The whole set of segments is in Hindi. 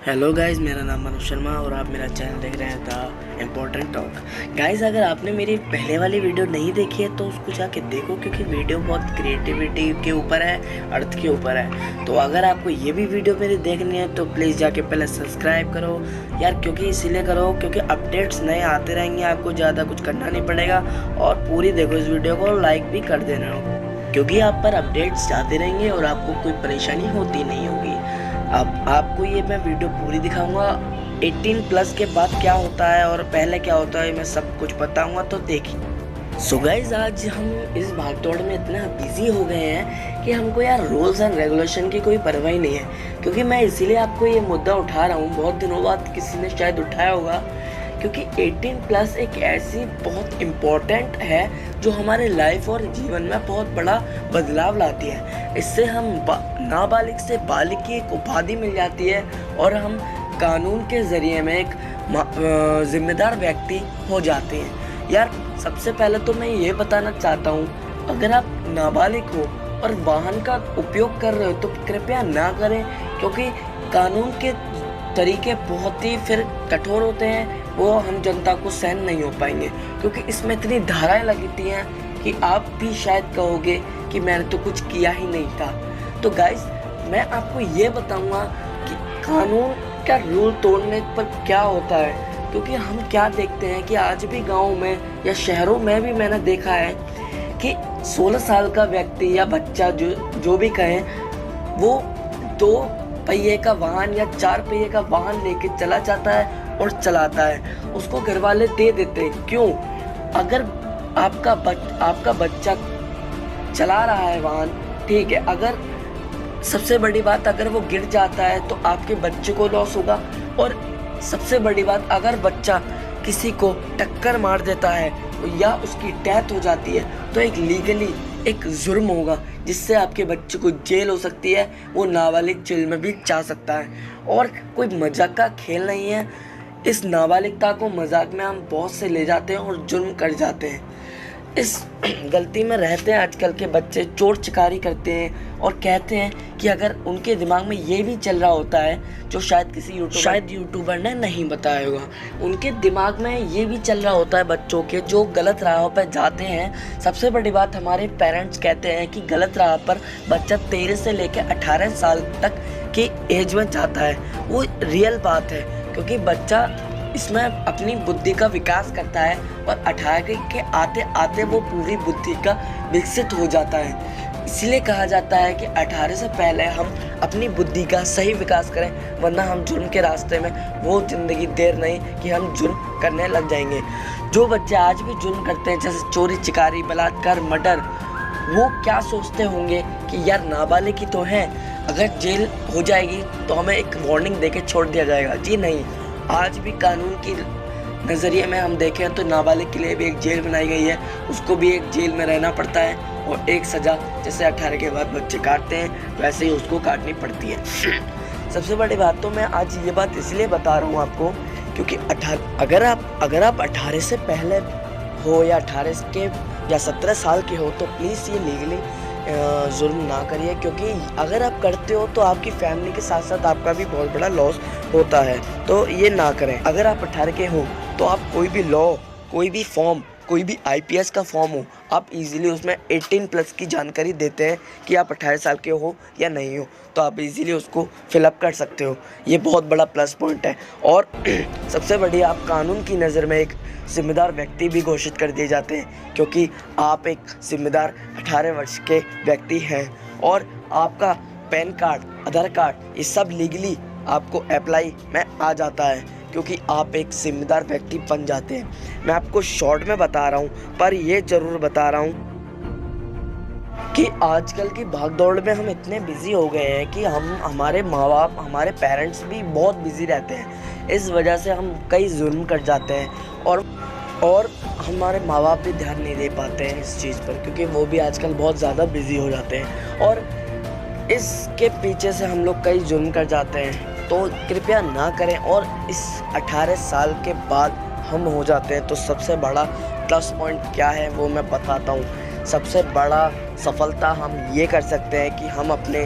हेलो गाइस, मेरा नाम मनोज शर्मा और आप मेरा चैनल देख रहे हैं द इम्पोर्टेंट टॉक। गाइस, अगर आपने मेरी पहले वाली वीडियो नहीं देखी है तो उसको जाके देखो, क्योंकि वीडियो बहुत क्रिएटिविटी के ऊपर है, अर्थ के ऊपर है। तो अगर आपको ये भी वीडियो मेरी देखनी है तो प्लीज़ जाके पहले सब्सक्राइब करो यार, क्योंकि इसीलिए करो क्योंकि अपडेट्स नए आते रहेंगे, आपको ज़्यादा कुछ करना नहीं पड़ेगा। और पूरी देखो इस वीडियो को, लाइक भी कर देना, क्योंकि आप पर अपडेट्स जाते रहेंगे और आपको कोई परेशानी होती नहीं होगी। अब आपको ये मैं वीडियो पूरी दिखाऊंगा। 18 प्लस के बाद क्या होता है और पहले क्या होता है मैं सब कुछ बताऊंगा, तो देखिए। सो गाइस, आज हम इस भागदौड़ में इतना बिजी हो गए हैं कि हमको यार रूल्स एंड रेगुलेशन की कोई परवाह ही नहीं है। क्योंकि मैं इसीलिए आपको ये मुद्दा उठा रहा हूँ, बहुत दिनों बाद किसी ने शायद उठाया होगा, क्योंकि 18 प्लस एक ऐसी बहुत इम्पोर्टेंट है जो हमारे लाइफ और जीवन में बहुत बड़ा बदलाव लाती है। इससे हम नाबालिग से बालिग की एक उपाधि मिल जाती है और हम कानून के ज़रिए में एक जिम्मेदार व्यक्ति हो जाते हैं। यार, सबसे पहले तो मैं ये बताना चाहता हूँ, अगर आप नाबालिग हो और वाहन का उपयोग कर रहे हो तो कृपया ना करें, क्योंकि कानून के तरीके बहुत ही फिर कठोर होते हैं, वो हम जनता को सहन नहीं हो पाएंगे, क्योंकि इसमें इतनी धाराएं लगती हैं कि आप भी शायद कहोगे कि मैंने तो कुछ किया ही नहीं था। तो गाइस, मैं आपको ये बताऊंगा कि कानून का रूल तोड़ने पर क्या होता है, क्योंकि हम क्या देखते हैं कि आज भी गाँव में या शहरों में भी मैंने देखा है कि 16 साल का व्यक्ति या बच्चा जो भी कहें, वो 2 पहिए का वाहन या 4 पहिए का वाहन लेके चला जाता है और चलाता है। उसको घर वाले दे देते हैं। क्यों? अगर आपका बच्चा चला रहा है वाहन, ठीक है, अगर सबसे बड़ी बात, अगर वो गिर जाता है तो आपके बच्चे को लॉस होगा। और सबसे बड़ी बात, अगर बच्चा किसी को टक्कर मार देता है या उसकी डेथ हो जाती है तो एक लीगली एक जुर्म होगा, जिससे आपके बच्चे को जेल हो सकती है, वो नाबालिग जेल में भी जा सकता है। और कोई मजाक का खेल नहीं है। इस नाबालिगता को मजाक में हम बहुत से ले जाते हैं और जुर्म कर जाते हैं। इस गलती में रहते हैं आजकल के बच्चे, चोर चिकारी करते हैं और कहते हैं कि अगर उनके दिमाग में ये भी चल रहा होता है, जो शायद यूट्यूबर ने नहीं बताया होगा, उनके दिमाग में ये भी चल रहा होता है बच्चों के, जो गलत राहों पर जाते हैं। सबसे बड़ी बात, हमारे पेरेंट्स कहते हैं कि गलत राह पर बच्चा 13 से लेकर 18 साल तक की एज में जाता है। वो रियल बात है, क्योंकि बच्चा इसमें अपनी बुद्धि का विकास करता है और 18 के आते आते वो पूरी बुद्धि का विकसित हो जाता है। इसलिए कहा जाता है कि 18 से पहले हम अपनी बुद्धि का सही विकास करें, वरना हम जुर्म के रास्ते में वो ज़िंदगी देर नहीं कि हम जुर्म करने लग जाएंगे। जो बच्चे आज भी जुर्म करते हैं, जैसे चोरी चिकारी, बलात्कार, मर्डर, वो क्या सोचते होंगे कि यार नाबालिग ही तो है, अगर जेल हो जाएगी तो हमें एक वार्निंग देके छोड़ दिया जाएगा। जी नहीं, आज भी कानून की नज़रिए में हम देखें तो नाबालिग के लिए भी एक जेल बनाई गई है, उसको भी एक जेल में रहना पड़ता है और एक सज़ा, जैसे 18 के बाद बच्चे काटते हैं वैसे ही उसको काटनी पड़ती है। सबसे बड़ी बात, तो मैं आज ये बात इसलिए बता रहा हूँ आपको, क्योंकि अगर आप 18 से पहले हो या 18 के या 17 साल के हो तो प्लीज़ ये लीगली जुर्म ना करिए, क्योंकि अगर आप करते हो तो आपकी फैमिली के साथ साथ आपका भी बहुत बड़ा लॉस होता है। तो ये ना करें। अगर आप 18 के हो तो आप कोई भी लॉ, कोई भी फॉर्म, कोई भी IPS का फॉर्म हो, आप इजीली उसमें 18 प्लस की जानकारी देते हैं कि आप 18 साल के हो या नहीं हो, तो आप इजीली उसको फिलअप कर सकते हो। ये बहुत बड़ा प्लस पॉइंट है। और सबसे बड़ी, आप कानून की नज़र में एक जिम्मेदार व्यक्ति भी घोषित कर दिए जाते हैं, क्योंकि आप एक जिम्मेदार 18 वर्ष के व्यक्ति हैं और आपका पैन कार्ड, आधार कार्ड, ये सब लीगली आपको अप्लाई में आ जाता है, क्योंकि आप एक जिम्मेदार व्यक्ति बन जाते हैं। मैं आपको शॉर्ट में बता रहा हूँ, पर ये ज़रूर बता रहा हूँ कि आजकल की भागदौड़ में हम इतने बिजी हो गए हैं कि हमारे माँ बाप, हमारे पेरेंट्स भी बहुत बिजी रहते हैं। इस वजह से हम कई जुर्म कर जाते हैं और हमारे माँ बाप भी ध्यान नहीं दे पाते हैं इस चीज़ पर, क्योंकि वो भी आजकल बहुत ज़्यादा बिजी हो जाते हैं और इसके पीछे से हम लोग कई जुर्म कर जाते हैं। तो कृपया ना करें। और इस 18 साल के बाद हम हो जाते हैं तो सबसे बड़ा प्लस पॉइंट क्या है वो मैं बताता हूँ। सबसे बड़ा सफलता हम ये कर सकते हैं कि हम अपने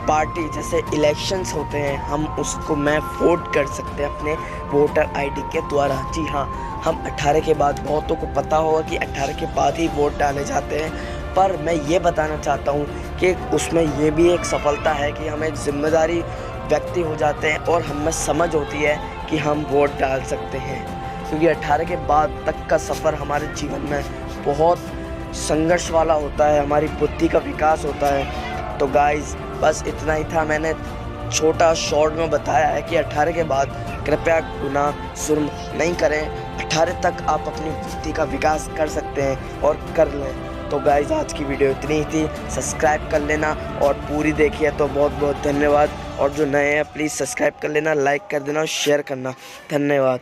पार्टी जैसे इलेक्शंस होते हैं हम उसको मैं वोट कर सकते हैं अपने वोटर आईडी के द्वारा। जी हाँ, हम 18 के बाद, बहुतों को पता होगा कि 18 के बाद ही वोट डाले जाते हैं, पर मैं ये बताना चाहता हूँ कि उसमें ये भी एक सफलता है कि हम एक ज़िम्मेदारी व्यक्ति हो जाते हैं और हमें समझ होती है कि हम वोट डाल सकते हैं, क्योंकि 18 के बाद तक का सफ़र हमारे जीवन में बहुत संघर्ष वाला होता है, हमारी बुद्धि का विकास होता है। तो गाइज़ बस इतना ही था, मैंने छोटा शॉर्ट में बताया है कि 18 के बाद कृपया गुनाह जुर्म नहीं करें। 18 तक आप अपनी बुद्धि का विकास कर सकते हैं और कर लें। तो गाइज़ आज की वीडियो इतनी ही थी, सब्सक्राइब कर लेना और पूरी देखिए तो बहुत बहुत धन्यवाद। और जो नए हैं प्लीज़ सब्सक्राइब कर लेना, लाइक कर देना और शेयर करना। धन्यवाद।